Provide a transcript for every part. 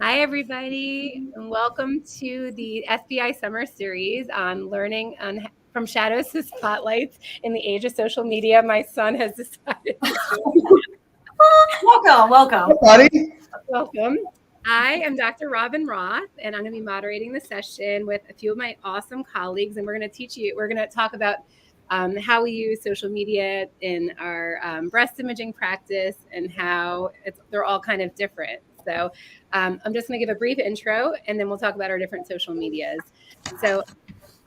Hi, everybody, and welcome to the SBI Summer Series on learning from shadows to spotlights in the age of social media. My son has decided to join. Welcome. Buddy. Welcome. I am Dr. Robin Roth, and I'm going to be moderating the session with a few of my awesome colleagues, and we're going to talk about how we use social media in our breast imaging practice and how they're all kind of different. So I'm just going to give a brief intro, and then we'll talk about our different social medias. So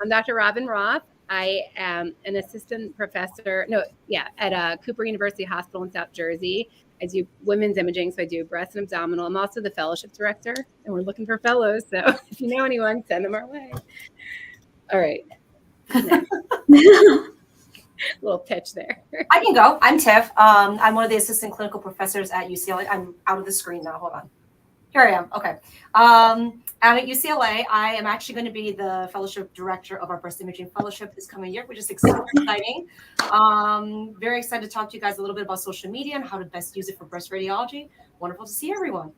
I'm Dr. Robin Roth. I am an assistant professor, at Cooper University Hospital in South Jersey. I do women's imaging, so I do breast and abdominal. I'm also the fellowship director, and we're looking for fellows. So if you know anyone, send them our way. All right. Little pitch there. I can go. I'm Tiff. I'm one of the assistant clinical professors at UCLA. I'm out of the screen now. Hold on. Here I am. Okay. Out at UCLA, I am actually going to be the fellowship director of our breast imaging fellowship this coming year, which is super exciting. Very excited to talk to you guys a little bit about social media and how to best use it for breast radiology. Wonderful to see everyone.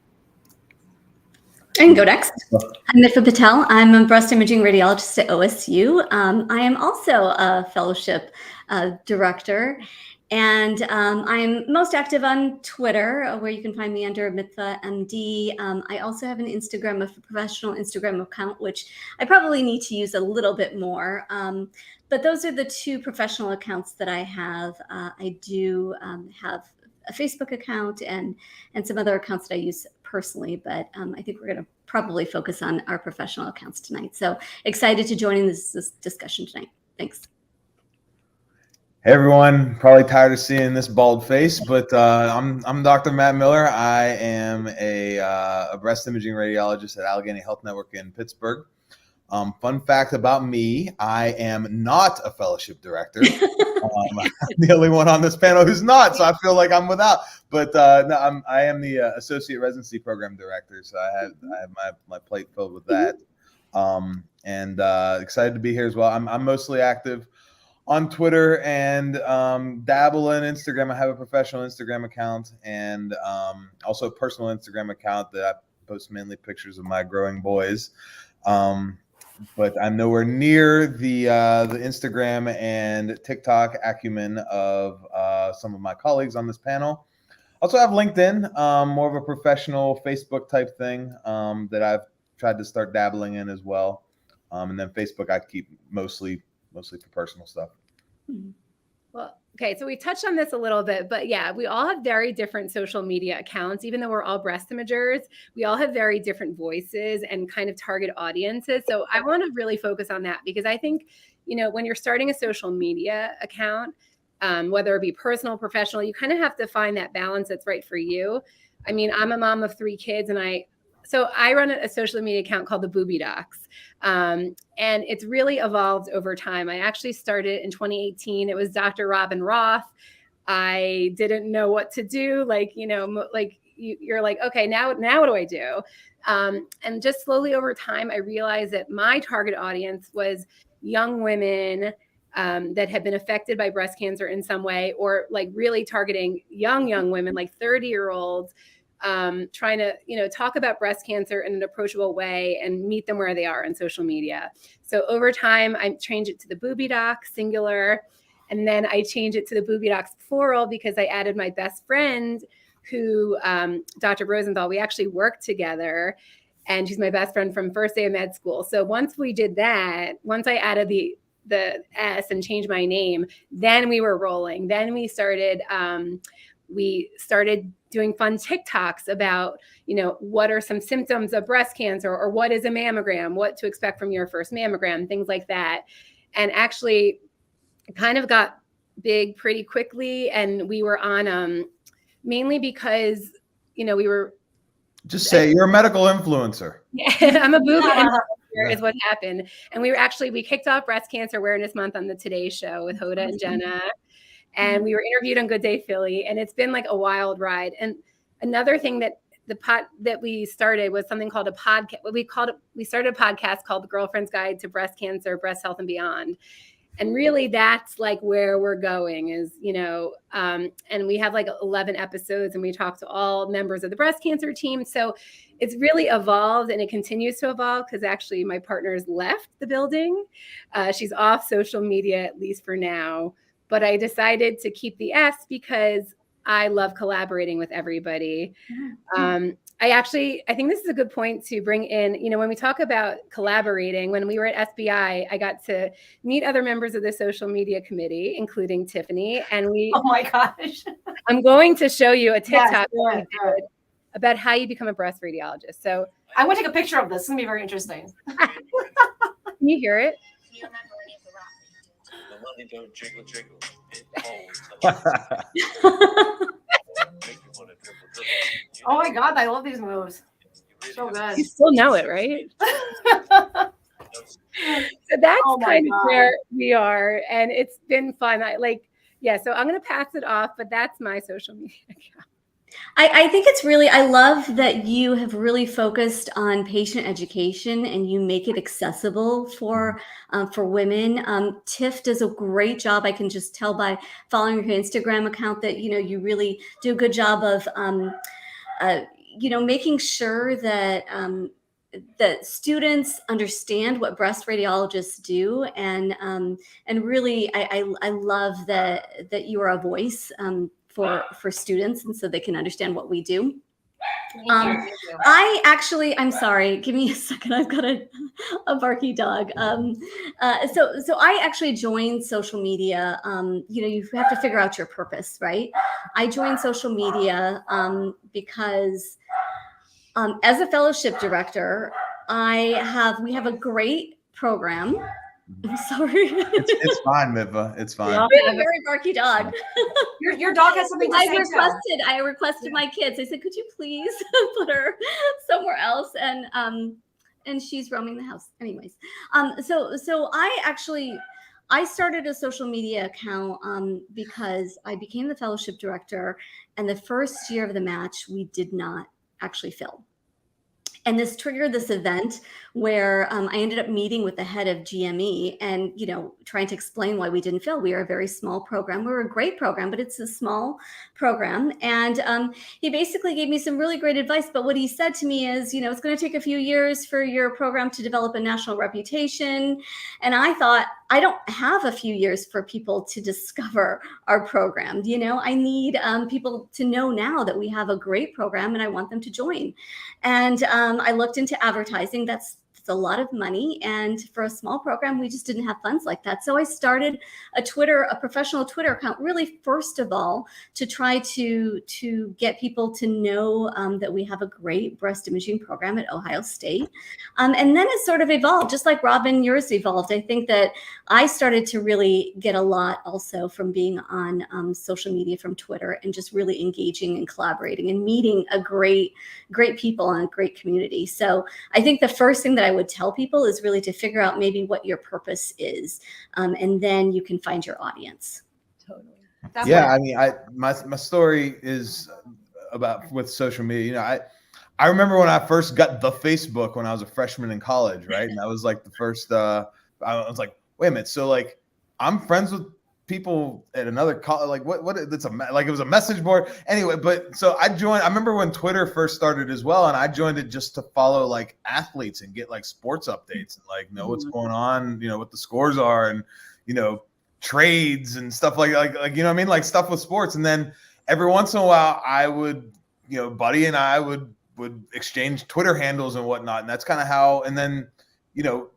I can go next. I'm Mitha Patel. I'm a breast imaging radiologist at OSU. I am also a fellowship director, and I'm most active on Twitter, where you can find me under Mitha MD. I also have a professional Instagram account, which I probably need to use a little bit more. But those are the two professional accounts that I have. I do have a Facebook account and some other accounts that I use personally, but I think we're going to probably focus on our professional accounts tonight. So excited to join in this discussion tonight. Thanks. Hey everyone, probably tired of seeing this bald face, but I'm Dr. Matt Miller. I am a breast imaging radiologist at Allegheny Health Network in Pittsburgh. Fun fact about me, I am not a fellowship director. I'm the only one on this panel who's not, so I feel like I'm without. But no, I am the associate residency program director, so I have my plate filled with that. And excited to be here as well. I'm mostly active on Twitter and dabble in Instagram. I have a professional Instagram account and also a personal Instagram account that I post mainly pictures of my growing boys. But I'm nowhere near the Instagram and TikTok acumen of some of my colleagues on this panel. Also have LinkedIn, more of a professional Facebook type thing that I've tried to start dabbling in as well. And then Facebook I keep mostly for personal stuff. Well, okay, so we touched on this a little bit, but yeah, we all have very different social media accounts. Even though we're all breast imagers, we all have very different voices and kind of target audiences. So I want to really focus on that because I think, when you're starting a social media account, whether it be personal, professional, you kind of have to find that balance that's right for you. I mean, I'm a mom of 3 kids and I run a social media account called the Booby Docs. And it's really evolved over time. I actually started in 2018. It was Dr. Robin Roth. I didn't know what to do. You're like, okay, now what do I do? And just slowly over time, I realized that my target audience was young women that had been affected by breast cancer in some way, or like really targeting young women, like 30-year-olds, trying to, talk about breast cancer in an approachable way and meet them where they are on social media. So over time, I changed it to the Booby Doc, singular. And then I changed it to the Booby Docs, plural, because I added my best friend who, Dr. Rosenthal, we actually worked together. And she's my best friend from first day of med school. So once we did that, once I added the S and changed my name, then we were rolling. Then we started doing fun TikToks about, what are some symptoms of breast cancer, or what is a mammogram, what to expect from your first mammogram, things like that. And actually it kind of got big pretty quickly. And we were on mainly because, we were. Just say you're a medical influencer. Yeah, I'm a boob influencer is what happened. And we kicked off Breast Cancer Awareness Month on the Today Show with Hoda and Jenna. And we were interviewed on Good Day Philly, and it's been like a wild ride. And another thing that we started was something called a podcast. We started a podcast called The Girlfriend's Guide to Breast Cancer, Breast Health, and Beyond. And really that's like where we're going is, and we have like 11 episodes and we talk to all members of the breast cancer team. So it's really evolved and it continues to evolve because actually my partner's left the building. She's off social media, at least for now. But I decided to keep the S because I love collaborating with everybody. I think this is a good point to bring in, when we talk about collaborating, when we were at SBI, I got to meet other members of the social media committee, including Tiffany. And Oh my gosh. I'm going to show you a TikTok Yes, about how you become a breast radiologist. So I want to take a picture of this. It's going to be very interesting. Can you hear it? Oh my God, I love these moves. So good. You still know it, right? So that's kind of where we are. And it's been fun. So I'm going to pass it off, but that's my social media account. I think it's really, I love that you have really focused on patient education and you make it accessible for women. Tiff does a great job. I can just tell by following your Instagram account that, you really do a good job of, making sure that that students understand what breast radiologists do, and really, I love that you are a voice for students, and so they can understand what we do. Thank you. I'm sorry, give me a second. I've got a barky dog. So I actually joined social media. You have to figure out your purpose, right? I joined social media because as a fellowship director, we have a great program. I'm sorry. It's fine, Miva. It's fine. Yeah, a very barky dog. Your dog has something to say too. I requested my kids. I said, could you please put her somewhere else? And she's roaming the house. Anyways, so I started a social media account because I became the fellowship director, and the first year of the match we did not actually fill. And this triggered this event where I ended up meeting with the head of GME and, trying to explain why we didn't fill. We are a very small program. We're a great program, but it's a small program. And he basically gave me some really great advice. But what he said to me is, it's going to take a few years for your program to develop a national reputation. And I thought, I don't have a few years for people to discover our program. I need people to know now that we have a great program and I want them to join. And I looked into advertising. That's a lot of money. And for a small program, we just didn't have funds like that. So I started a professional Twitter account, really, first of all, to try to get people to know that we have a great breast imaging program at Ohio State. And then it sort of evolved, just like Robin, yours evolved. I think that I started to really get a lot also from being on social media, from Twitter, and just really engaging and collaborating and meeting a great people and a great community. So I think the first thing that I would tell people is really to figure out maybe what your purpose is, and then you can find your audience. Totally. I mean, my story is about with social media. I remember when I first got the Facebook when I was a freshman in college, right? And that was like the first. I was like, wait a minute, so like I'm friends with people at another college, like what it's it was a message board anyway. But so I joined. I remember when Twitter first started as well, and I joined it just to follow like athletes and get like sports updates and like know what's going on, what the scores are, and trades and stuff like like stuff with sports. And then every once in a while I would, Buddy and I would exchange Twitter handles and whatnot, and that's kind of how. And then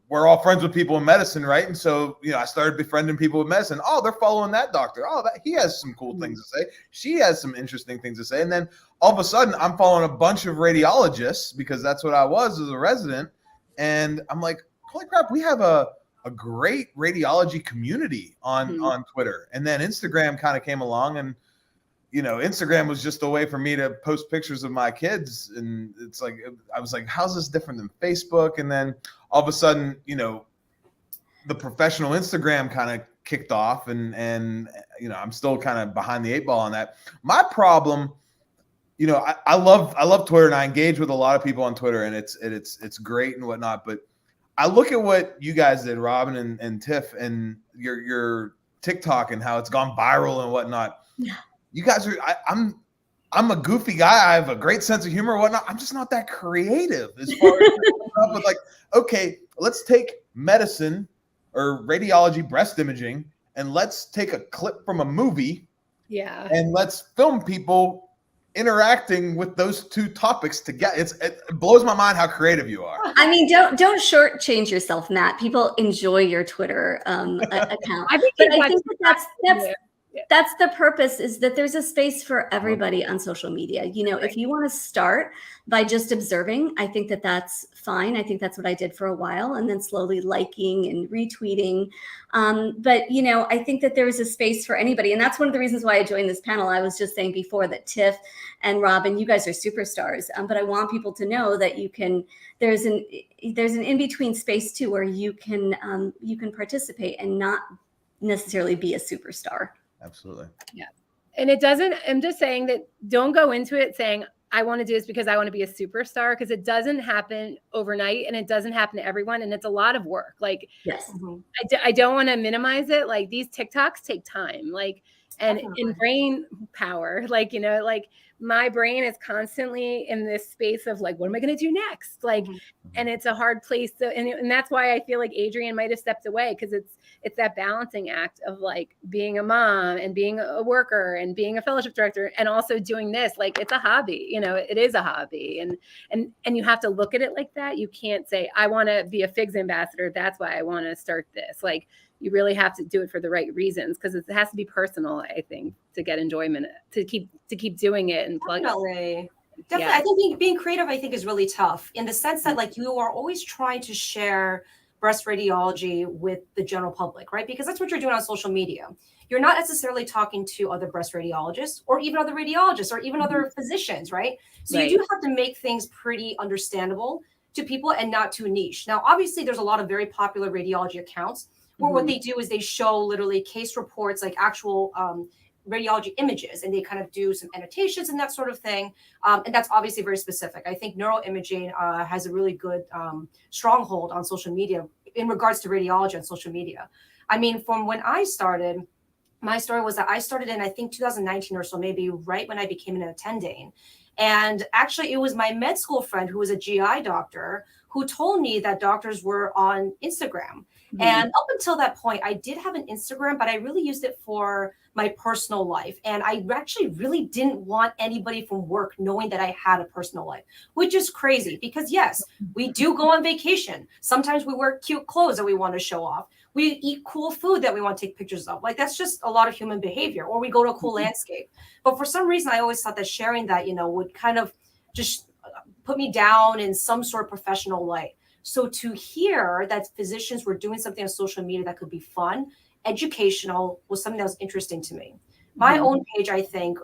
we're all friends with people in medicine, right? And so, I started befriending people with medicine. Oh, they're following that doctor. Oh, he has some cool things to say. She has some interesting things to say. And then all of a sudden, I'm following a bunch of radiologists because that's what I was as a resident. And I'm like, holy crap, we have a great radiology community on Twitter. And then Instagram kind of came along, and Instagram was just a way for me to post pictures of my kids. And it's like, I was like, how's this different than Facebook? And then all of a sudden, the professional Instagram kind of kicked off, and I'm still kind of behind the 8 ball on that. My problem, I love Twitter, and I engage with a lot of people on Twitter, and it's great and whatnot. But I look at what you guys did, Robin and Tiff, and your TikTok and how it's gone viral and whatnot. Yeah. You guys are. I'm a goofy guy. I have a great sense of humor and whatnot. I'm just not that creative as far as coming up with like, okay, let's take medicine or radiology, breast imaging, and let's take a clip from a movie. Yeah. And let's film people interacting with those two topics together. It blows my mind how creative you are. I mean, don't shortchange yourself, Matt. People enjoy your Twitter account. I think But I think that's the purpose, is that there's a space for everybody on social media. You know, if you want to start by just observing, I think that that's fine. I think that's what I did for a while, and then slowly liking and retweeting. But, you know, I think that there is a space for anybody. And that's one of the reasons why I joined this panel. I was just saying before that Tiff and Robin, you guys are superstars. But I want people to know that there's an in-between space too, where you can participate and not necessarily be a superstar. Absolutely. Yeah. And I'm just saying that don't go into it saying, I want to do this because I want to be a superstar, because it doesn't happen overnight and it doesn't happen to everyone. And it's a lot of work. Like, yes, I don't want to minimize it. Like, these TikToks take time, like, and in brain power, like, you know, like my brain is constantly in this space of like, what am I going to do next? Like, and it's a hard place to, and that's why I feel like Adrienne might've stepped away, because it's that balancing act of like being a mom and being a worker and being a fellowship director and also doing this. Like, it's a hobby, you know, it is a hobby, and you have to look at it like that. You can't say, I want to be a FIGS ambassador, that's why I want to start this. Like, you really have to do it for the right reasons, because it has to be personal, I think, to get enjoyment, to keep doing it and plug. Definitely. Yeah. I think being creative, I think, is really tough in the sense that like you are always trying to share breast radiology with the general public, right? Because that's what you're doing on social media. You're not necessarily talking to other breast radiologists or even other radiologists or even other physicians, right? So you do have to make things pretty understandable to people and not too niche. Now, obviously, there's a lot of very popular radiology accounts where what they do is they show literally case reports, like actual radiology images, and they kind of do some annotations and that sort of thing. And that's obviously very specific. I think neuroimaging has a really good stronghold on social media in regards to radiology on social media. I mean, from when I started, my story was that I started in, I think, 2019 or so, maybe right when I became an attending. And actually, it was my med school friend who was a GI doctor who told me that doctors were on Instagram. And up until that point, I did have an Instagram, but I really used it for my personal life. And I actually really didn't want anybody from work knowing that I had a personal life, which is crazy because yes, we do go on vacation. Sometimes we wear cute clothes that we want to show off. We eat cool food that we want to take pictures of. Like, that's just a lot of human behavior. Or we go to a cool landscape. But for some reason, I always thought that sharing that, you know, would kind of just put me down in some sort of professional light. So to hear that physicians were doing something on social media that could be fun, educational, was something that was interesting to me. My own page, I think,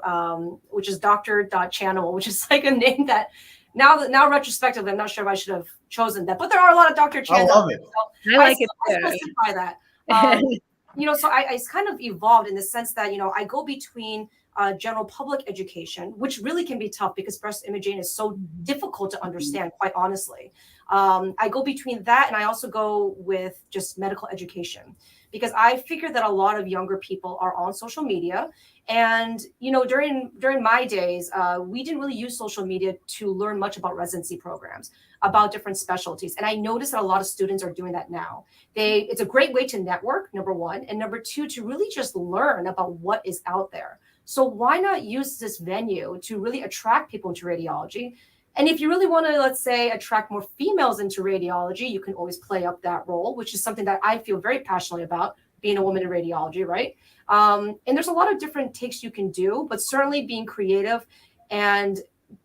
which is Dr.Channel, which is like a name that now retrospectively, I'm not sure if I should have chosen that, but there are a lot of Dr. Channel. I love it. So I like it too. I still by that. You know, so I kind of evolved in the sense that, you know, I go between general public education, which really can be tough because breast imaging is so difficult to understand, quite honestly. I go between that, and I also go with just medical education, because I figure that a lot of younger people are on social media. And, you know, during my days, we didn't really use social media to learn much about residency programs, about different specialties. And I noticed that a lot of students are doing that now. It's a great way to network, number one, and number two, to really just learn about what is out there. So why not use this venue to really attract people into radiology? And if you really want to, let's say, attract more females into radiology, you can always play up that role, which is something that I feel very passionately about, being a woman in radiology, right? And there's a lot of different takes you can do, but certainly being creative and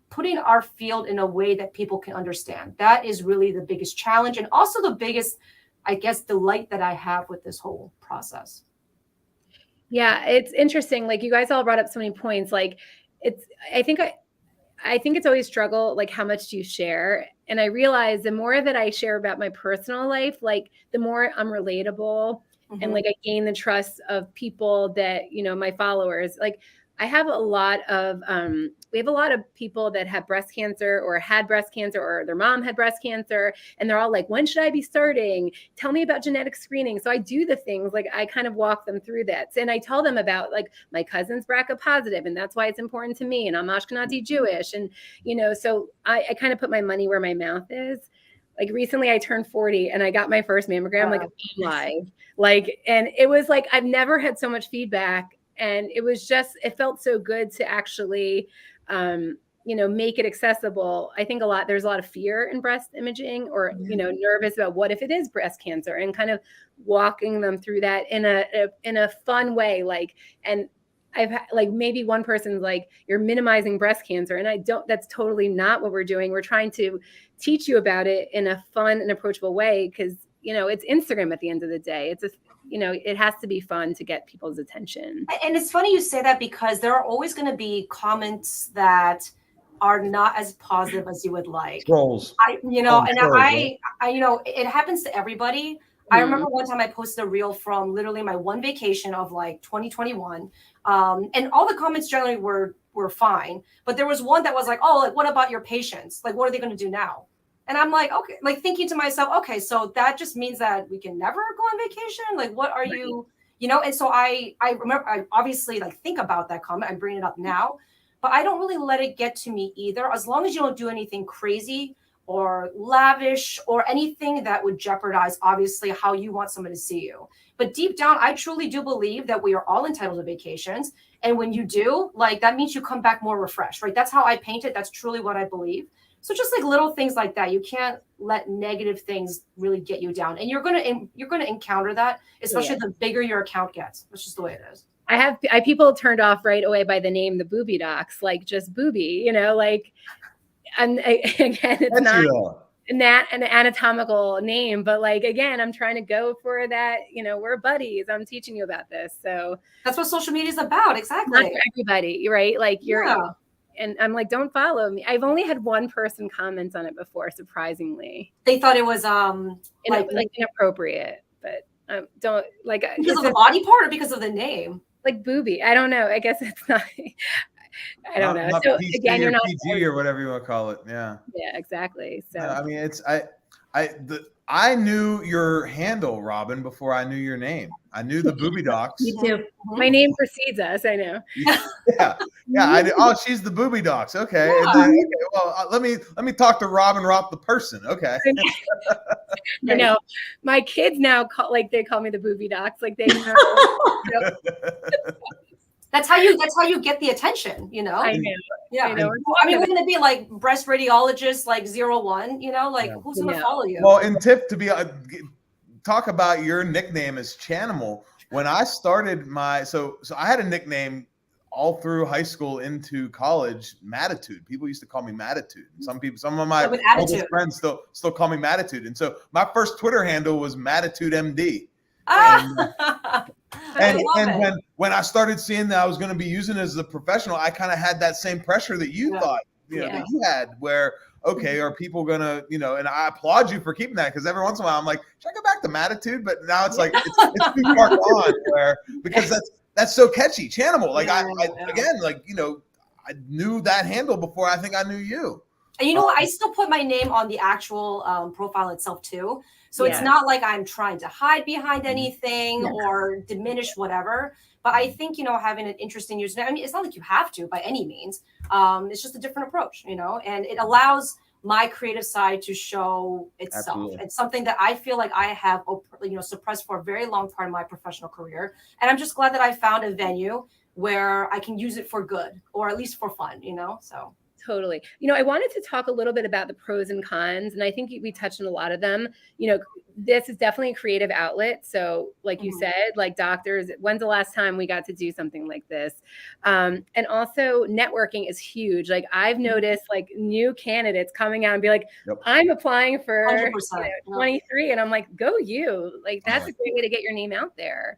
putting our field in a way that people can understand. That is really the biggest challenge, and also the biggest, I guess, delight that I have with this whole process. Yeah, it's interesting. Like, you guys all brought up so many points. Like, I think it's always struggle, like, how much do you share? And I realize the more that I share about my personal life, like, the more I'm relatable and like I gain the trust of people that, you know, my followers. Like, I have a lot of we have a lot of people that have breast cancer or had breast cancer or their mom had breast cancer, and they're all like, when should I be starting? Tell me about genetic screening. So I do the things, like I kind of walk them through that. And I tell them about, like, my cousin's BRCA positive, and that's why it's important to me, and I'm Ashkenazi Jewish. And, so I kind of put my money where my mouth is. Like, recently I turned 40 and I got my first mammogram, like, live. Like, and it was like, I've never had so much feedback. And it was just, it felt so good to actually, make it accessible. I think there's a lot of fear in breast imaging, or, nervous about what if it is breast cancer, and kind of walking them through that in a fun way. Like, and I've like, maybe one person's like, you're minimizing breast cancer. And that's totally not what we're doing. We're trying to teach you about it in a fun and approachable way. Cause it's Instagram at the end of the day. It has to be fun to get people's attention. And it's funny you say that, because there are always going to be comments that are not as positive as you would like. Trolls. It happens to everybody. Mm-hmm. I remember one time I posted a reel from literally my one vacation of like 2021. And all the comments generally were fine. But there was one that was like, oh, like, what about your patients? Like, what are they going to do now? And I'm like, okay, like thinking to myself, okay, so that just means that we can never go on vacation. Like, what are you, And so I remember, I obviously like think about that comment. I'm bringing it up now, but I don't really let it get to me either. As long as you don't do anything crazy or lavish or anything that would jeopardize, obviously, how you want someone to see you. But deep down, I truly do believe that we are all entitled to vacations. And when you do, like, that means you come back more refreshed, right? That's how I paint it. That's truly what I believe. So just like little things like that, you can't let negative things really get you down. And you're gonna encounter that, especially the bigger your account gets. That's just the way it is. I have people turned off right away by the name, the booby docs, like just booby, like, and again, it's not an anatomical name, but like, again, I'm trying to go for that, we're buddies. I'm teaching you about this. So that's what social media is about. Exactly. Not for everybody, right? Like and I'm like, don't follow me. I've only had one person comment on it before, surprisingly. They thought it was like inappropriate, but don't like, because of the body part or because of the name, like booby. I don't know. I guess it's not. I don't know. So PC again, you're not PG or whatever you want to call it. Yeah. Yeah, exactly. So I mean, I knew your handle, Robin, before I knew your name. I knew the booby docs. Me too. My name precedes us. I know. Yeah. I knew, oh, she's the booby docs. Okay. Yeah. Then, okay. Well, let me talk to Robin Roth, the person. Okay. My kids now they call me the booby docs. Like they know. That's how you get the attention, I know. Yeah. I know. I mean, we're going to be like breast radiologist, like 01, who's going to follow you? Well, and Tip, to talk about your nickname as Chanimal. When I started so I had a nickname all through high school into college, Matitude. People used to call me Matitude. Some of my oldest friends still call me Matitude. And so my first Twitter handle was Matitude MD. And when I started seeing that I was going to be using it as a professional, I kind of had that same pressure that you thought, that you had, where, okay, are people going to, and I applaud you for keeping that, because every once in a while I'm like, should I go back to Matitude? But now it's like, it's too far gone, because that's so catchy. Chanimal. Like I knew that handle before I think I knew you. And I still put my name on the actual profile itself too. So it's not like I'm trying to hide behind anything or diminish whatever. But I think, having an interesting username, I mean, it's not like you have to by any means. It's just a different approach, and it allows my creative side to show itself. Absolutely. It's something that I feel like I have, suppressed for a very long part of my professional career. And I'm just glad that I found a venue where I can use it for good, or at least for fun, so. Totally. I wanted to talk a little bit about the pros and cons, and I think we touched on a lot of them. This is definitely a creative outlet. So like you said, like doctors, when's the last time we got to do something like this? And also networking is huge. Like I've noticed like new candidates coming out and be like, I'm applying for 23. And I'm like, go you. Like that's a great way to get your name out there.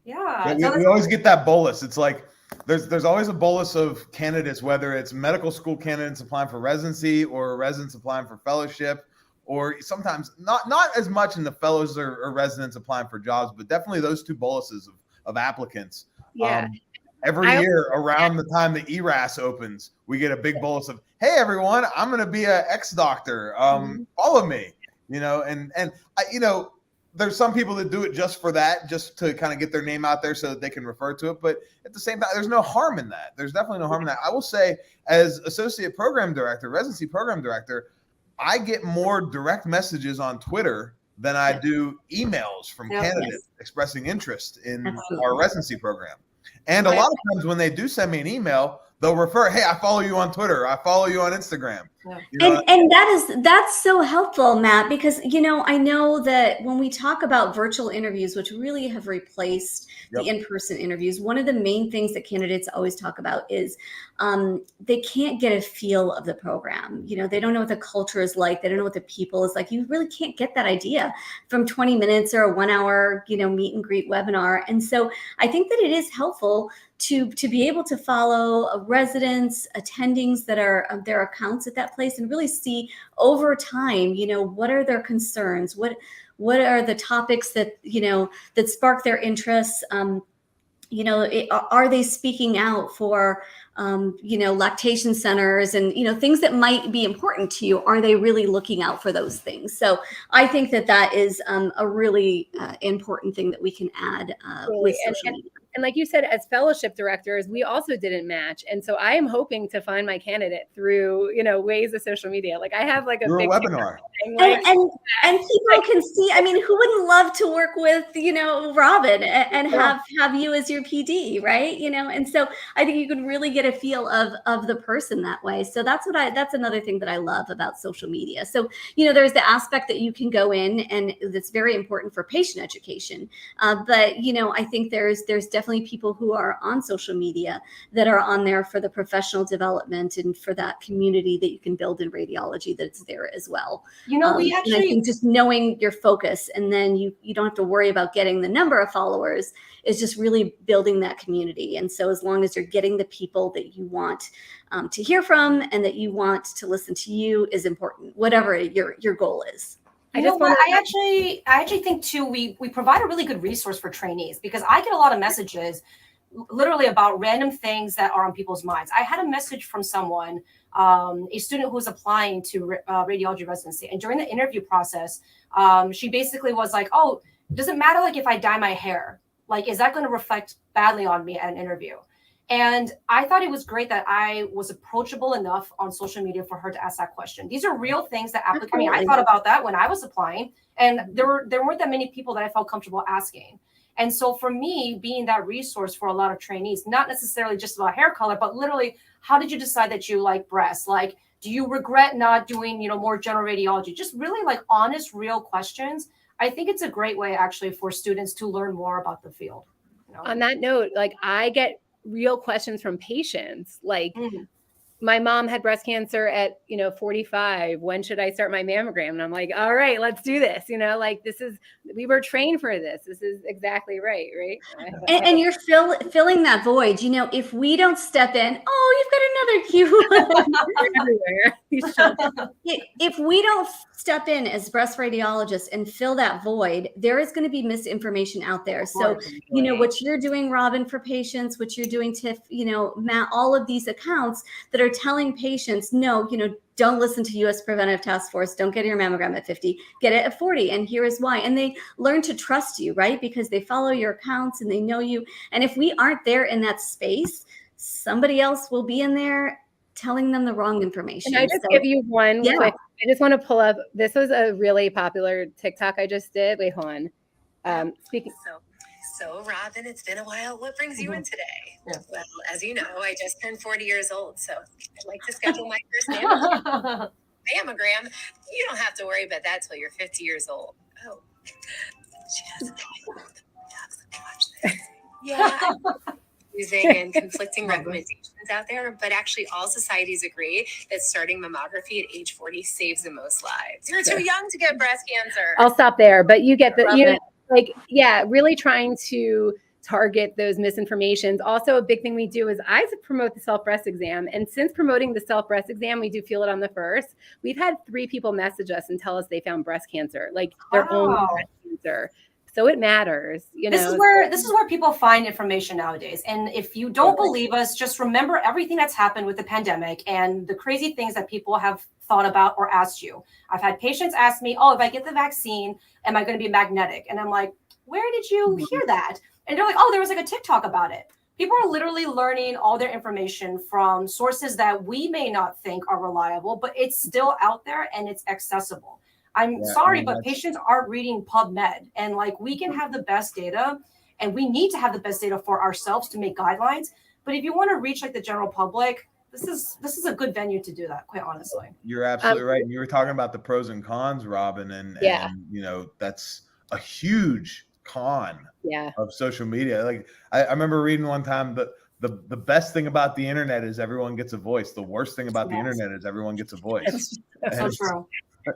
Yeah. We always get that bolus. It's like, there's always a bolus of candidates, whether it's medical school candidates applying for residency or residents applying for fellowship, or sometimes not as much in the fellows or residents applying for jobs, but definitely those two boluses of applicants. Yeah. Every year around the time the ERAS opens, we get a big bolus of, hey, everyone, I'm going to be an ex-doctor. Follow me, and there's some people that do it just for that, just to kind of get their name out there so that they can refer to it. But at the same time, there's no harm in that. There's definitely no harm in that. I will say, as associate program director, residency program director, I get more direct messages on Twitter than I do emails from candidates expressing interest in our residency program. And a lot of times when they do send me an email, they'll refer, hey, I follow you on Twitter. I follow you on Instagram. Yeah. And that's so helpful, Matt, because, I know that when we talk about virtual interviews, which really have replaced the in-person interviews, one of the main things that candidates always talk about is they can't get a feel of the program. They don't know what the culture is like. They don't know what the people is like. You really can't get that idea from 20 minutes or a 1 hour, meet and greet webinar. And so I think that it is helpful to be able to follow residents, attendings that are their accounts at that place, and really see over time, what are their concerns, what are the topics that that spark their interests. Are they speaking out for lactation centers and things that might be important to you? Are they really looking out for those things? So I think that is a really important thing that we can add with social media. And like you said, as fellowship directors, we also didn't match. And so I am hoping to find my candidate through, ways of social media. Like I have like a big webinar. And people can see, who wouldn't love to work with, Robin and have you as your PD, right? And so I think you can really get a feel of the person that way. So that's another thing that I love about social media. So, there's the aspect that you can go in, and that's very important for patient education. But, I think there's definitely people who are on social media that are on there for the professional development and for that community that you can build in radiology that's there as well. We actually, and I think just knowing your focus, and then you don't have to worry about getting the number of followers, is just really building that community. And so as long as you're getting the people that you want to hear from and that you want to listen to you is important, whatever your goal is. I actually think too, we provide a really good resource for trainees, because I get a lot of messages literally about random things that are on people's minds. I had a message from someone, a student who was applying to radiology residency. And during the interview process, she basically was like, oh, does it matter like if I dye my hair? Like, is that going to reflect badly on me at an interview? And I thought it was great that I was approachable enough on social media for her to ask that question. These are real things that I thought about that when I was applying, and there weren't that many people that I felt comfortable asking. And so for me, being that resource for a lot of trainees, not necessarily just about hair color, but literally, how did you decide that you like breasts? Like, do you regret not doing, more general radiology? Just really like honest, real questions. I think it's a great way actually for students to learn more about the field. On that note, like I get real questions from patients, like my mom had breast cancer at 45. When should I start my mammogram? And I'm like, all right, let's do this. We were trained for this. This is exactly right. And you're filling that void. If we don't step in, oh, you've got another cute one. If we don't step in as breast radiologists and fill that void, there is going to be misinformation out there. So, what you're doing, Robin, for patients, what you're doing, Tiff, Matt, all of these accounts that are telling patients, no, don't listen to U.S. Preventive Task Force. Don't get your mammogram at 50. Get it at 40. And here is why. And they learn to trust you, right? Because they follow your accounts and they know you. And if we aren't there in that space, somebody else will be in there telling them the wrong information. Can I just give you one quick? I just want to pull up. This was a really popular TikTok I just did. Wait, hold on. Speaking. So, Robin, it's been a while. What brings you in today? Yeah. Well, as you know, I just turned 40 years old, so I'd like to schedule my first mammogram. You don't have to worry about that till you're 50 years old. Oh, she doesn't watch this. Yeah. Using and conflicting recommendations out there, but actually all societies agree that starting mammography at age 40 saves the most lives. You're too young to get breast cancer. I'll stop there, but you get really trying to target those misinformations. Also, a big thing we do is I promote the self-breast exam. And since promoting the self-breast exam, we do feel it on the first. We've had 3 people message us and tell us they found breast cancer, like their own breast cancer. So it matters, This is where people find information nowadays. And if you don't believe us, just remember everything that's happened with the pandemic and the crazy things that people have thought about or asked you. I've had patients ask me, oh, if I get the vaccine, am I going to be magnetic? And I'm like, where did you hear that? And they're like, oh, there was like a TikTok about it. People are literally learning all their information from sources that we may not think are reliable, but it's still out there and it's accessible. I'm sorry, but patients aren't reading PubMed, and like we can have the best data and we need to have the best data for ourselves to make guidelines. But if you want to reach like the general public, this is a good venue to do that, quite honestly. You're absolutely right. And you were talking about the pros and cons, Robin, and you know, that's a huge con of social media. Like I remember reading one time that the best thing about the internet is everyone gets a voice. The worst thing about the internet is everyone gets a voice. That's so true.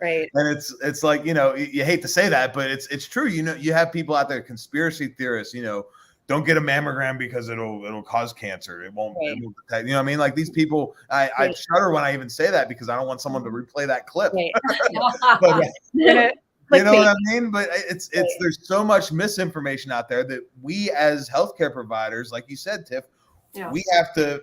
Right. And it's like, you know, you hate to say that, but it's true. You know, you have people out there, conspiracy theorists, you know, don't get a mammogram because it'll cause cancer. It won't, it won't detect, you know what I mean? Like these people, I shudder when I even say that because I don't want someone to replay that clip. But, you know what I mean? But it's there's so much misinformation out there that we as healthcare providers, like you said, Tiff, we have to,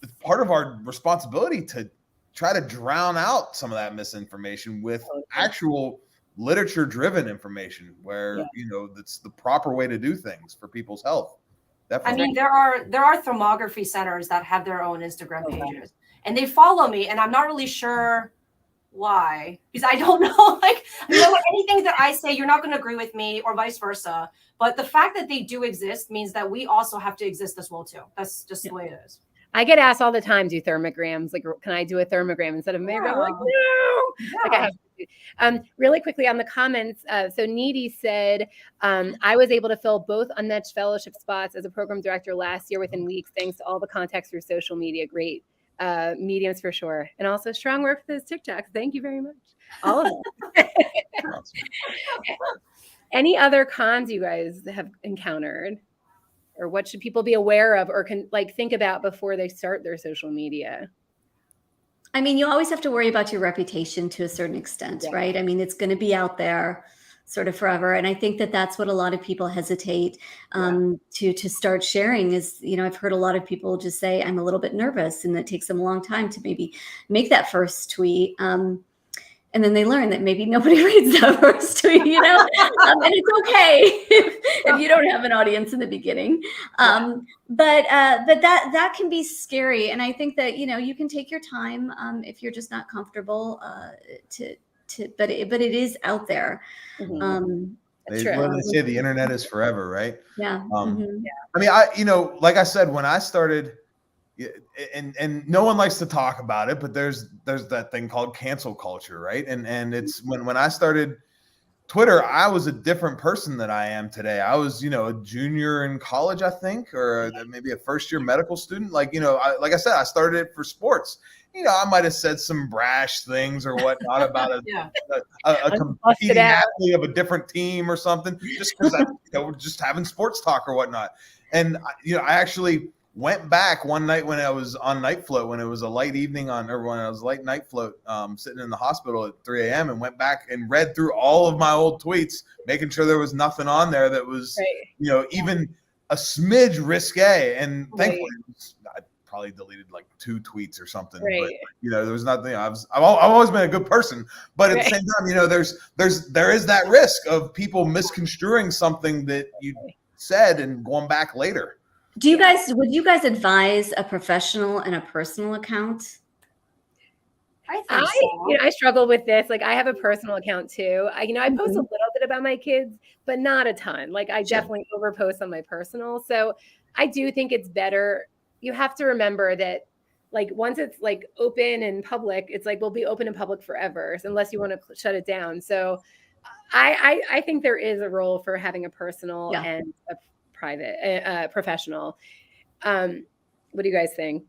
it's part of our responsibility to try to drown out some of that misinformation with actual literature-driven information where, you know, that's the proper way to do things for people's health. Definitely. I mean, there are thermography centers that have their own Instagram pages and they follow me, and I'm not really sure why, because I don't know, like, you know, anything that I say, you're not going to agree with me or vice versa. But the fact that they do exist means that we also have to exist as well, too. That's just the way it is. I get asked all the time, do thermograms. Like, can I do a thermogram instead of mammogram? I'm like, no. Like I have to. Really quickly on the comments. So Needy said, I was able to fill both unmatched fellowship spots as a program director last year within weeks, thanks to all the contacts through social media. Great mediums for sure. And also strong work for those TikToks. Thank you very much. All of them. Any other cons you guys have encountered? Or what should people be aware of or can like think about before they start their social media? I mean, you always have to worry about your reputation to a certain extent, right? I mean, it's going to be out there sort of forever. And I think that that's what a lot of people hesitate to start sharing is, you know, I've heard a lot of people just say, I'm a little bit nervous, and it takes them a long time to maybe make that first tweet. And then they learn that maybe nobody reads that first tweet, you know, and it's okay if you don't have an audience in the beginning. But that can be scary. And I think that, you know, you can take your time if you're just not comfortable but it is out there. They say the internet is forever, right? Yeah. I mean, you know, like I said, when I started, and no one likes to talk about it, but there's that thing called cancel culture, right? And it's when I started Twitter, I was a different person than I am today. I was, you know, a junior in college, I think, or maybe a first year medical student. Like, you know, like I said, I started it for sports. You know, I might have said some brash things or whatnot about a competing athlete of a different team or something, just because you know, just having sports talk or whatnot. And you know, I actually went back one night when I was on night float, when it was a light evening when I was light night float, sitting in the hospital at 3 a.m. and went back and read through all of my old tweets, making sure there was nothing on there that was, you know, even a smidge risque. And thankfully, I probably deleted like 2 tweets or something. But you know, there was nothing. I've always been a good person, but at the same time, you know, there is that risk of people misconstruing something that you said and going back later. Would you guys advise a professional and a personal account? I think so. You know, I struggle with this. Like I have a personal account too. I post a little bit about my kids, but not a ton. Like I definitely overpost on my personal. So I do think it's better. You have to remember that like once it's like open and public, it's like, we'll be open and public forever unless you want to shut it down. So I think there is a role for having a personal and a private, professional. What do you guys think?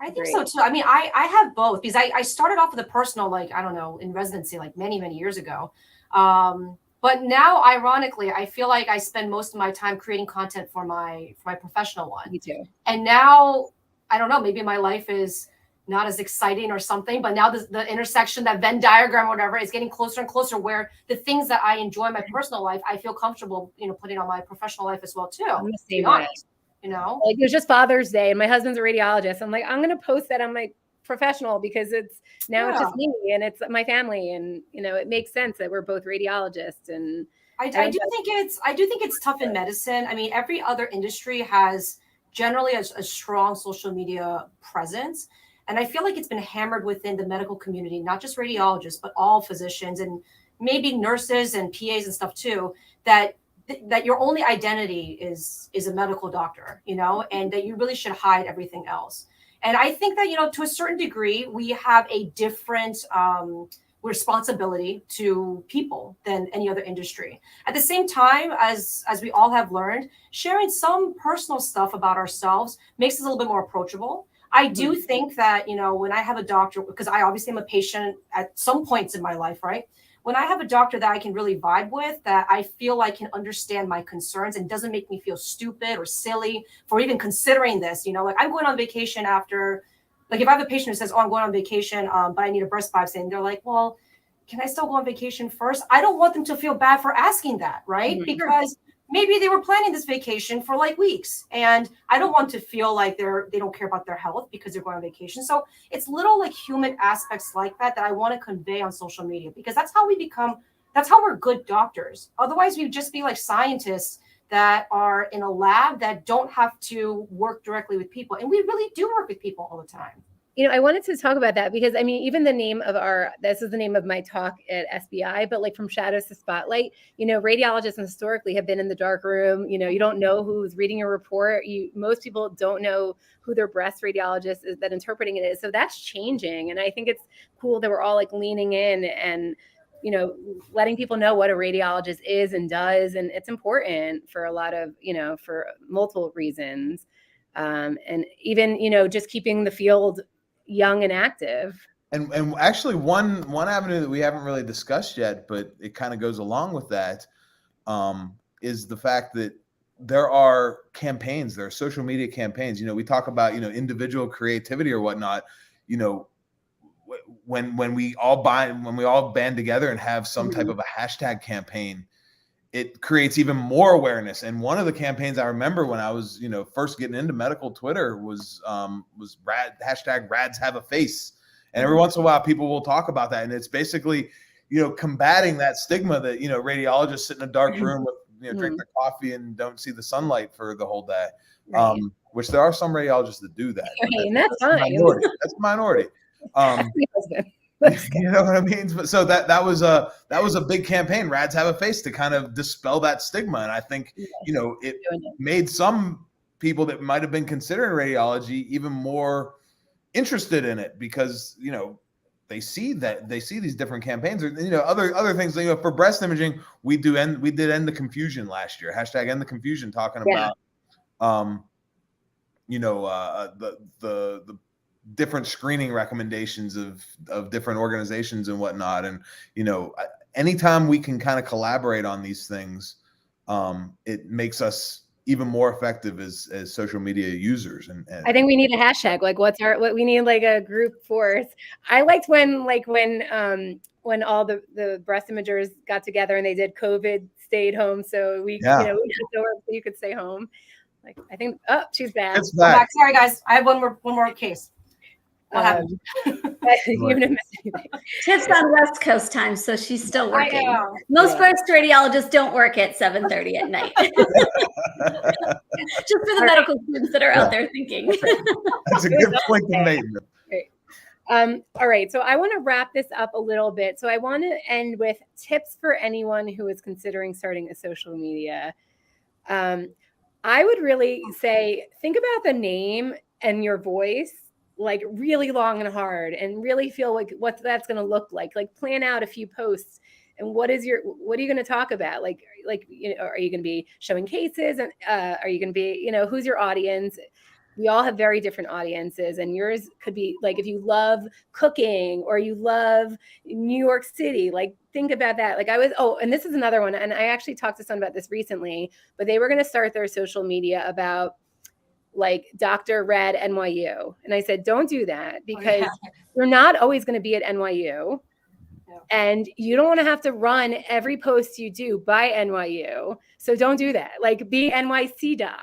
I think so too. I mean, I have both because I started off with a personal, like, I don't know, in residency, like many, many years ago. But now, ironically, I feel like I spend most of my time creating content for my professional one. Me too. And now, I don't know, maybe my life is not as exciting or something, but now the intersection, that Venn diagram or whatever, is getting closer and closer, where the things that I enjoy in my personal life, I feel comfortable, putting on my professional life as well too. I'm the To be same way. honest, Like, it was just Father's Day and my husband's a radiologist. I'm like, I'm going to post that on my professional because it's just me and it's my family. And, it makes sense that we're both radiologists. And I do think it's tough in medicine. I mean, every other industry has generally a strong social media presence. And I feel like it's been hammered within the medical community, not just radiologists, but all physicians and maybe nurses and PAs and stuff too, that your only identity is a medical doctor, and that you really should hide everything else. And I think that, to a certain degree, we have a different responsibility to people than any other industry. At the same time, as we all have learned, sharing some personal stuff about ourselves makes us a little bit more approachable. I do think that, when I have a doctor, because I obviously am a patient at some points in my life, right? When I have a doctor that I can really vibe with, that I feel like can understand my concerns and doesn't make me feel stupid or silly for even considering this, like I'm going on vacation after, like if I have a patient who says, oh, I'm going on vacation, but I need a breast biopsy, and they're like, well, can I still go on vacation first? I don't want them to feel bad for asking that, right? Because maybe they were planning this vacation for like weeks, and I don't want to feel like they don't care about their health because they're going on vacation. So it's little like human aspects like that I want to convey on social media, because that's how we're good doctors. Otherwise, we'd just be like scientists that are in a lab that don't have to work directly with people. And we really do work with people all the time. I wanted to talk about that because even the name of this is the name of my talk at SBI, but like from shadows to spotlight, radiologists historically have been in the dark room. You don't know who's reading your report. Most people don't know who their breast radiologist is that interpreting it is. So that's changing. And I think it's cool that we're all like leaning in and, letting people know what a radiologist is and does. And it's important for a lot of, for multiple reasons. And even, just keeping the field young and active. And actually one avenue that we haven't really discussed yet, but it kind of goes along with that, is the fact that there are campaigns, there are social media campaigns. We talk about, individual creativity or whatnot, when we all band together and have some type of a hashtag campaign, it creates even more awareness. And one of the campaigns I remember when I was, first getting into medical Twitter was hashtag Rads Have a Face. And every once in a while, people will talk about that. And it's basically, combating that stigma that, radiologists sit in a dark room with, drink their coffee and don't see the sunlight for the whole day. Right. Which there are some radiologists that do that. Right, and that's fine. That's a minority. You know what I mean? So that was a big campaign. Rads Have a Face, to kind of dispel that stigma. And I think, it made some people that might have been considering radiology even more interested in it, because, they see these different campaigns, or, other things. For breast imaging, we did end the confusion last year. Hashtag End the Confusion, talking about, the different screening recommendations of different organizations and whatnot. And, anytime we can kind of collaborate on these things, it makes us even more effective as social media users. And I think we need a hashtag. Like, what we need, like a group force. I liked when all the breast imagers got together and they did COVID stayed home. So you could stay home. Like, I think, she's back. It's back. Sorry guys, I have one more case. What happened? You haven't missed anything. Tiff's on West Coast time, so she's still working. Most breast radiologists don't work at 7:30 at night. Just for the medical students that are out there thinking. That's a good point to make. All right, so I want to wrap this up a little bit. So I want to end with tips for anyone who is considering starting a social media. I would really say, think about the name and your voice, like really long and hard, and really feel like what that's going to look like. Like, plan out a few posts, and what are you going to talk about? Like, are you going to be showing cases, and are you going to be, who's your audience? We all have very different audiences, and yours could be like, if you love cooking or you love New York City, like think about that. Like and this is another one. And I actually talked to someone about this recently, but they were going to start their social media about like Dr. Red NYU. And I said, don't do that, because yeah. you're not always going to be at NYU. Yeah. And you don't want to have to run every post you do by NYU. So don't do that. Like, be NYC doc,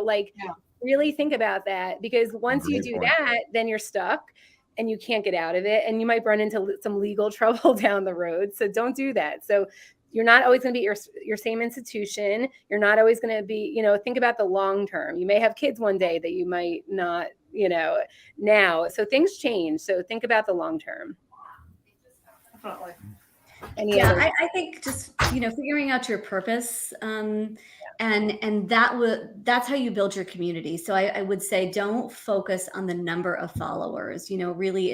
like Yeah. really think about that, because once you do that, then you're stuck and you can't get out of it. And you might run into some legal trouble down the road. So don't do that. So you're not always going to be at your same institution. You're not always going to be, think about the long term. You may have kids one day that you might not, now. So things change. So think about the long term. Definitely. I think just figuring out your purpose, and that's how you build your community. So I would say don't focus on the number of followers. Really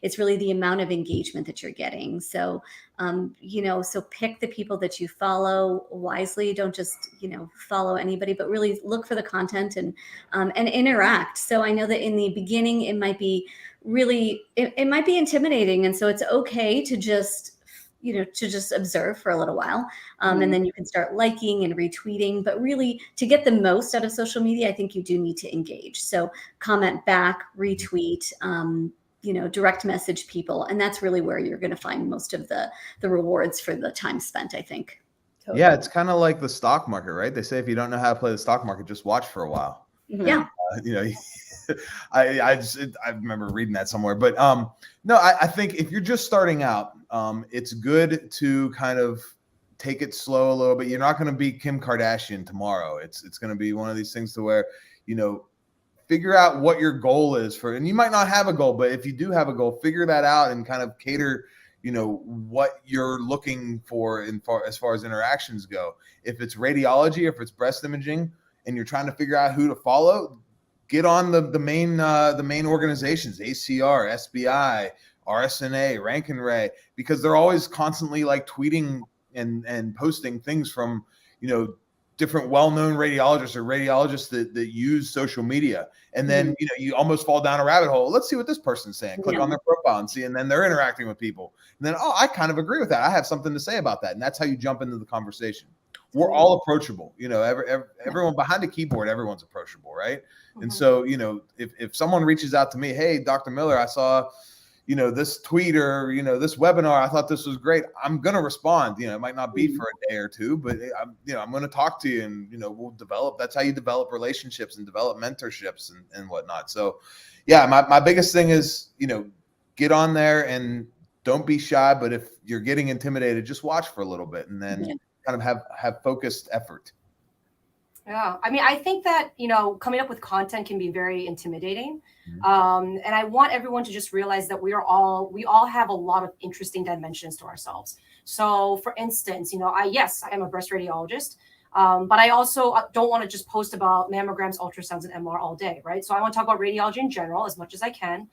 it's really the amount of engagement that you're getting. So so pick the people that you follow wisely. Don't just follow anybody, but really look for the content and interact. So I know that in the beginning it might be really it might be intimidating, and so it's okay to just observe for a little while. And then you can start liking and retweeting. But really, to get the most out of social media, I think you do need to engage. So comment back, retweet, direct message people. And that's really where you're going to find most of the rewards for the time spent, I think. Totally. Yeah, it's kind of like the stock market, right? They say if you don't know how to play the stock market, just watch for a while. Yeah. I remember reading that somewhere, but no, I think if you're just starting out, it's good to kind of take it slow a little bit. You're not going to be Kim Kardashian tomorrow. It's going to be one of these things to where, figure out what your goal is and you might not have a goal, but if you do have a goal, figure that out and kind of cater, what you're looking for as far as interactions go. If it's radiology, if it's breast imaging, and you're trying to figure out who to follow, get on the main organizations, ACR, SBI, RSNA, Rank and Ray, because they're always constantly like tweeting and posting things from, different well-known radiologists or radiologists that use social media. And then, you almost fall down a rabbit hole. Let's see what this person's saying. Click on their profile and see, and then they're interacting with people. And then, I kind of agree with that. I have something to say about that. And that's how you jump into the conversation. We're all approachable, everyone behind the keyboard, everyone's approachable. Right. Mm-hmm. And so, if someone reaches out to me, hey, Dr. Miller, I saw, this tweet or, this webinar, I thought this was great. I'm going to respond. It might not be for a day or two, but I'm going to talk to you and, we'll develop. That's how you develop relationships and develop mentorships and whatnot. So, yeah, my biggest thing is, get on there and don't be shy. But if you're getting intimidated, just watch for a little bit and then kind of have focused effort. Yeah. I mean, I think that, coming up with content can be very intimidating. And I want everyone to just realize that we all have a lot of interesting dimensions to ourselves. So for instance, I am a breast radiologist, but I also don't want to just post about mammograms, ultrasounds, and MR all day, right? So I want to talk about radiology in general as much as I can.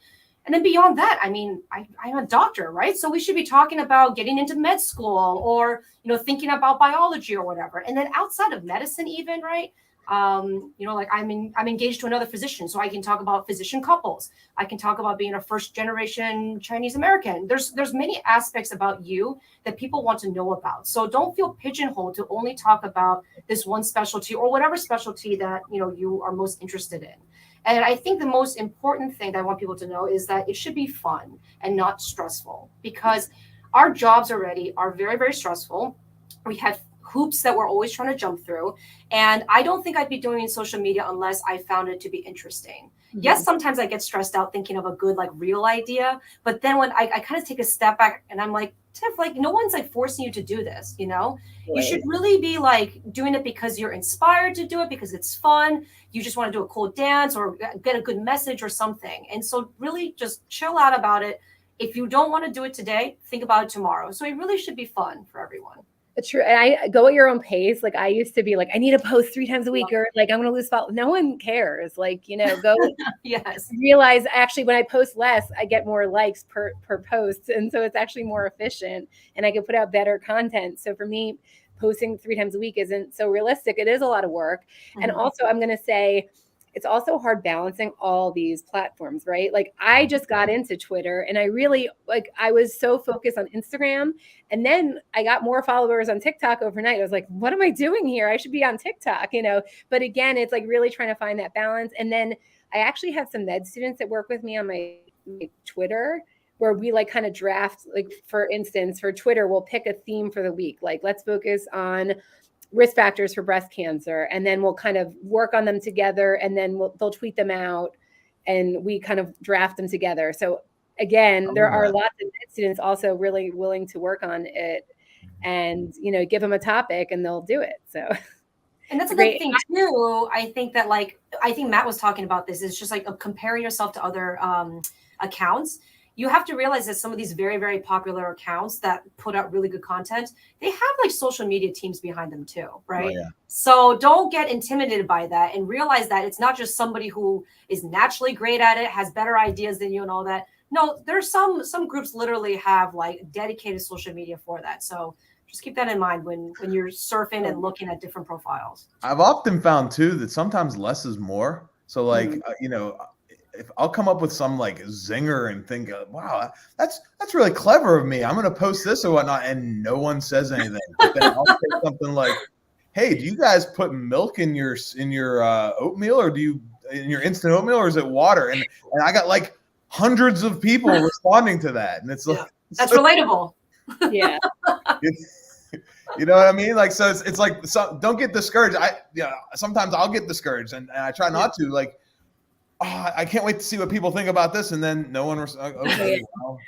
And then beyond that, I mean, I'm a doctor, right? So we should be talking about getting into med school or, thinking about biology or whatever. And then outside of medicine even, right? Like I'm engaged to another physician, so I can talk about physician couples. I can talk about being a first generation Chinese American. There's many aspects about you that people want to know about. So don't feel pigeonholed to only talk about this one specialty or whatever specialty that, you are most interested in. And I think the most important thing that I want people to know is that it should be fun and not stressful, because our jobs already are very, very stressful. We have hoops that we're always trying to jump through. And I don't think I'd be doing social media unless I found it to be interesting. Mm-hmm. Yes, sometimes I get stressed out thinking of a good, real idea. But then when I kind of take a step back and I'm like, Tiff, no one's forcing you to do this, Right. You should really be doing it because you're inspired to do it, because it's fun. You just want to do a cool dance or get a good message or something. And so really just chill out about it. If you don't want to do it today, think about it tomorrow. So it really should be fun for everyone. True. And I go at your own pace. I used to be I need to post 3 times a week or I'm going to lose followers. No one cares. Go yes. Realize actually when I post less, I get more likes per post. And so it's actually more efficient and I can put out better content. So for me, posting 3 times a week isn't so realistic. It is a lot of work. Mm-hmm. And also I'm going to say, it's also hard balancing all these platforms, right? Like I just got into Twitter and I really I was so focused on Instagram, and then I got more followers on TikTok overnight. I was like, what am I doing here? I should be on TikTok, But again, it's like really trying to find that balance. And then I actually have some med students that work with me on my Twitter, where we like kind of draft, like for instance, for Twitter, we'll pick a theme for the week. Like let's focus on risk factors for breast cancer, and then we'll kind of work on them together, and then they'll tweet them out, and we kind of draft them together. So again, there are lots of students also really willing to work on it, and give them a topic and they'll do it. So and that's a good thing too. I think that I think Matt was talking about this. It's just like comparing yourself to other accounts. You have to realize that some of these very, very popular accounts that put out really good content, they have like social media teams behind them too, right? Oh, yeah. So don't get intimidated by that, and realize that it's not just somebody who is naturally great at it, has better ideas than you and all that. No, there's some groups literally have like dedicated social media for that. So just keep that in mind when you're surfing and looking at different profiles. I've often found too that sometimes less is more. So like, if I'll come up with some like zinger and think, wow, that's really clever of me, I'm going to post this or whatnot, and no one says anything. But then I'll say something like, hey, do you guys put milk in your oatmeal, or do you in your instant oatmeal, or is it water? And I got like hundreds of people responding to that, and it's like that's relatable. Yeah. You know what I mean? Like, so it's like, don't get discouraged. Sometimes I'll get discouraged, and I try not to. Like, I can't wait to see what people think about this, and then no one. Okay, well.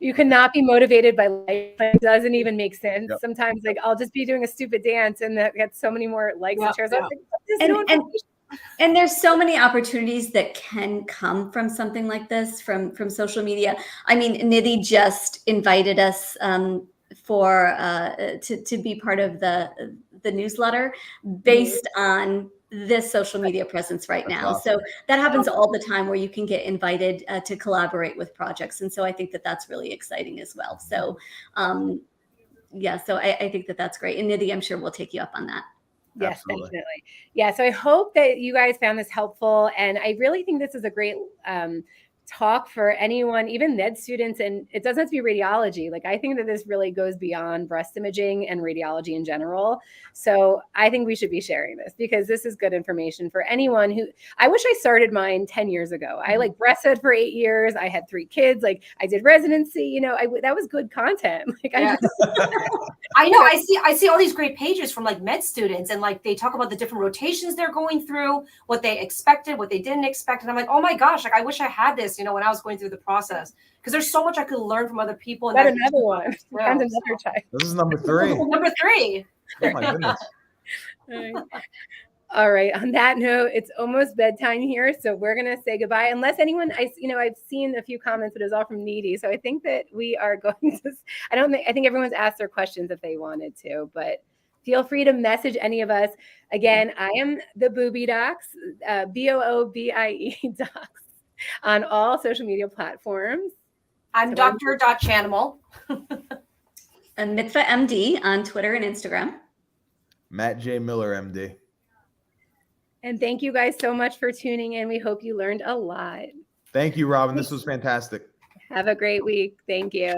You cannot be motivated by likes. It doesn't even make sense. Yep. Sometimes, like, I'll just be doing a stupid dance, and that gets so many more likes and shares. And there's so many opportunities that can come from something like this, from social media. I mean, Nidhi just invited us to be part of the newsletter based on this social media presence right now. Awesome. So that happens all the time, where you can get invited to collaborate with projects. And so I think that that's really exciting as well. So so I think that that's great. And Nidhi, I'm sure we'll take you up on that. Yes, absolutely. Definitely. Yeah. So I hope that you guys found this helpful. And I really think this is a great talk for anyone, even med students, and it doesn't have to be radiology. Like, I think that this really goes beyond breast imaging and radiology in general. So I think we should be sharing this, because this is good information for anyone who, I wish I started mine 10 years ago. I like breastfed for 8 years. I had 3 kids. Like, I did residency, that was good content. Like, I know, I see all these great pages from like med students, and like they talk about the different rotations they're going through, what they expected, what they didn't expect. And I'm like, oh my gosh, like I wish I had this, when I was going through the process, because there's so much I could learn from other people. And another one. And another type. This is number 3. Number 3. Oh my goodness. All right. On that note, it's almost bedtime here, so we're gonna say goodbye. Unless anyone, I've seen a few comments, but it was all from Needy. So I think that we are going to. I think everyone's asked their questions if they wanted to, but feel free to message any of us. Again, I am the Boobie Docs, BOOBIE Docs, on all social media platforms. I'm Dr.Chanimal. And Mitfa MD on Twitter and Instagram. Matt J. Miller, MD. And thank you guys so much for tuning in. We hope you learned a lot. Thank you, Robin. This was fantastic. Have a great week. Thank you.